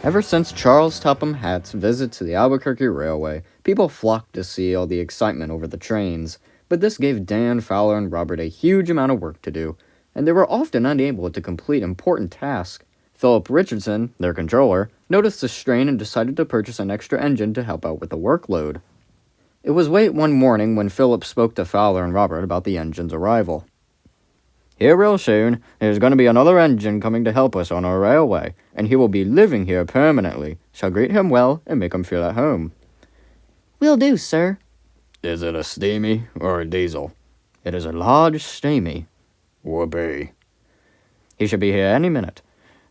Ever since Charles Topham Hatt's visit to the Albuquerque Railway, people flocked to see all the excitement over the trains, but this gave Dan, Fowler, and Robert a huge amount of work to do, and they were often unable to complete important tasks. Philip Richardson, their controller, noticed the strain and decided to purchase an extra engine to help out with the workload. It was late one morning when Philip spoke to Fowler and Robert about the engine's arrival. "Here real soon, there's going to be another engine coming to help us on our railway, and he will be living here permanently, so greet him well and make him feel at home." "Will do, sir." "Is it a steamy or a diesel?" "It is a large steamy." "Whoopee." "He should be here any minute,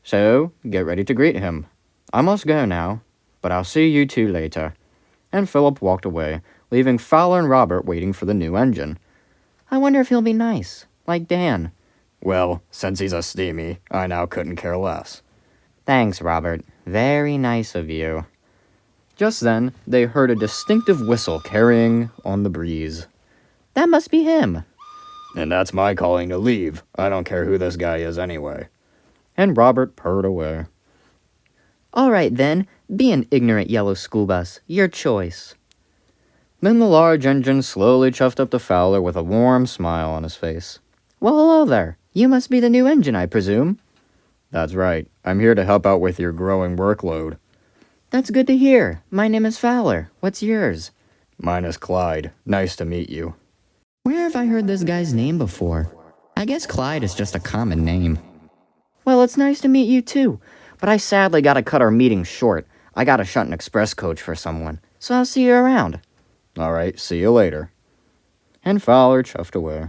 so get ready to greet him. I must go now, but I'll see you two later." And Philip walked away, leaving Fowler and Robert waiting for the new engine. "I wonder if he'll be nice, like Dan." "Well, since he's a steamy, I now couldn't care less." "Thanks, Robert. Very nice of you." Just then, they heard a distinctive whistle carrying on the breeze. "That must be him." "And that's my calling to leave. I don't care who this guy is anyway." And Robert purred away. "All right, then. Be an ignorant yellow school bus. Your choice." Then the large engine slowly chuffed up to Fowler with a warm smile on his face. "Well, hello there. You must be the new engine, I presume." "That's right. I'm here to help out with your growing workload." "That's good to hear. My name is Fowler. What's yours?" "Mine is Clyde. Nice to meet you." "Where have I heard this guy's name before? I guess Clyde is just a common name." "Well, it's nice to meet you too, but I sadly gotta cut our meeting short. I gotta shunt an express coach for someone, so I'll see you around." "All right, see you later." And Fowler chuffed away.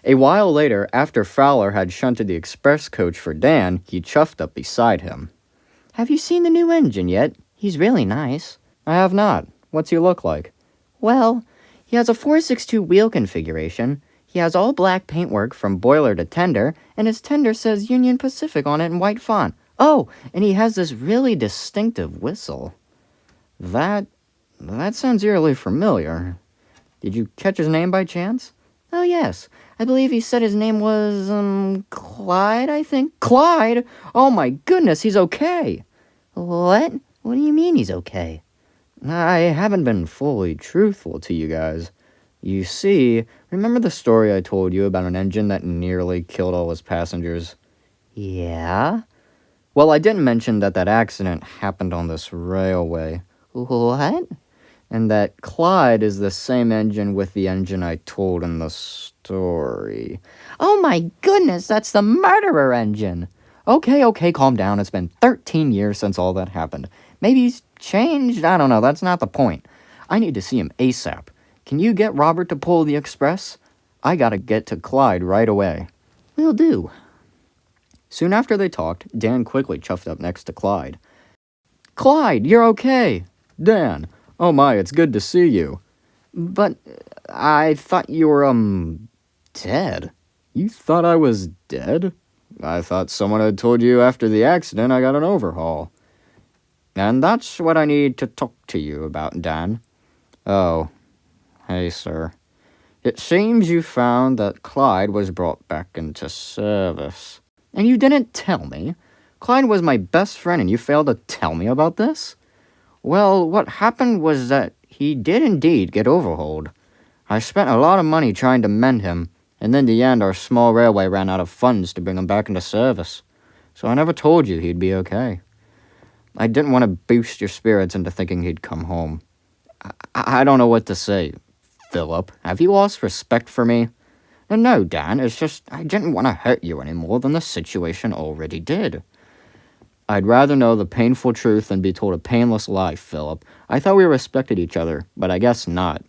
A while later, after Fowler had shunted the express coach for Dan, he chuffed up beside him. "Have you seen the new engine yet? He's really nice." "I have not. What's he look like?" "Well, he has a 462 wheel configuration. He has all black paintwork from boiler to tender, and his tender says Union Pacific on it in white font. Oh, and he has this really distinctive whistle." That sounds eerily familiar. Did you catch his name by chance?" "Oh, yes. I believe he said his name was, Clyde, I think." "Clyde? Oh my goodness, he's okay." "What? What do you mean he's okay?" "I haven't been fully truthful to you guys. You see, remember the story I told you about an engine that nearly killed all his passengers?" "Yeah?" "Well, I didn't mention that accident happened on this railway. "What?" And that Clyde is the same engine with the engine I told in the story." "Oh my goodness, that's the murderer engine." Okay, calm down. It's been 13 years since all that happened. Maybe he's changed. I don't know. That's not the point. I need to see him ASAP. Can you get Robert to pull the express? I gotta get to Clyde right away." "Will do." Soon after they talked, Dan quickly chuffed up next to Clyde. "Clyde, you're okay." "Dan, oh my, it's good to see you." "But I thought you were, dead." "You thought I was dead? I thought someone had told you after the accident I got an overhaul." "And that's what I need to talk to you about, Dan." "Oh, hey, sir. It seems you found that Clyde was brought back into service." "And you didn't tell me? Clyde was my best friend and you failed to tell me about this?" "Well, what happened was that he did indeed get overhauled. I spent a lot of money trying to mend him, and in the end our small railway ran out of funds to bring him back into service. So I never told you he'd be okay. I didn't want to boost your spirits into thinking he'd come home. I don't know what to say. Philip, have you lost respect for me?" "No, Dan, it's just I didn't want to hurt you any more than the situation already did." "I'd rather know the painful truth than be told a painless lie, Philip. I thought we respected each other, but I guess not."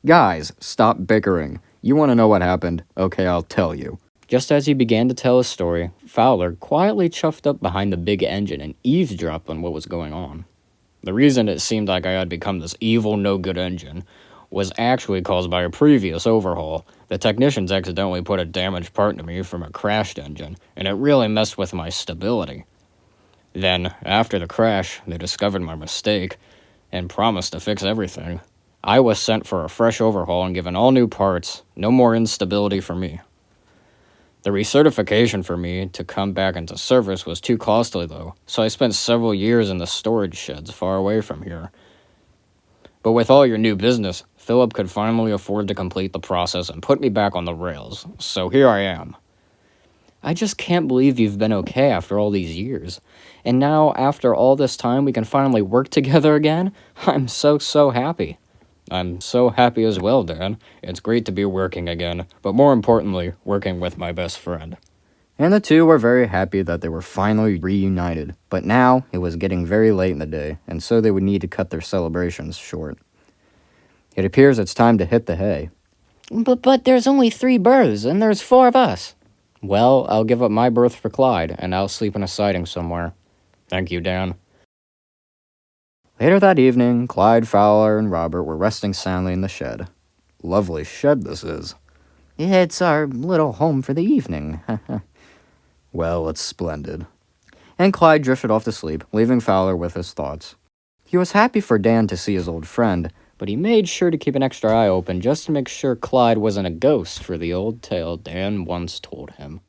"Guys, stop bickering. You want to know what happened? Okay, I'll tell you." Just as he began to tell his story, Fowler quietly chuffed up behind the big engine and eavesdropped on what was going on. The reason it seemed like I had become this evil, no-good engine was actually caused by a previous overhaul. The technicians accidentally put a damaged part into me from a crashed engine, and it really messed with my stability. Then, after the crash, they discovered my mistake and promised to fix everything. I was sent for a fresh overhaul and given all new parts, no more instability for me. The recertification for me to come back into service was too costly, though, so I spent several years in the storage sheds far away from here. But with all your new business, Philip could finally afford to complete the process and put me back on the rails, so here I am. I just can't believe you've been okay after all these years. And now, after all this time, we can finally work together again? I'm so happy. I'm so happy as well, Dan. It's great to be working again, but more importantly, working with my best friend. And the two were very happy that they were finally reunited. But now, it was getting very late in the day, and so they would need to cut their celebrations short. It appears it's time to hit the hay. But there's only 3 berths, and there's 4 of us. Well, I'll give up my berth for Clyde, and I'll sleep in a siding somewhere. Thank you, Dan. Later that evening, Clyde, Fowler, and Robert were resting soundly in the shed. Lovely shed this is. It's our little home for the evening. Well, it's splendid. And Clyde drifted off to sleep, leaving Fowler with his thoughts. He was happy for Dan to see his old friend, but he made sure to keep an extra eye open just to make sure Clyde wasn't a ghost for the old tale Dan once told him.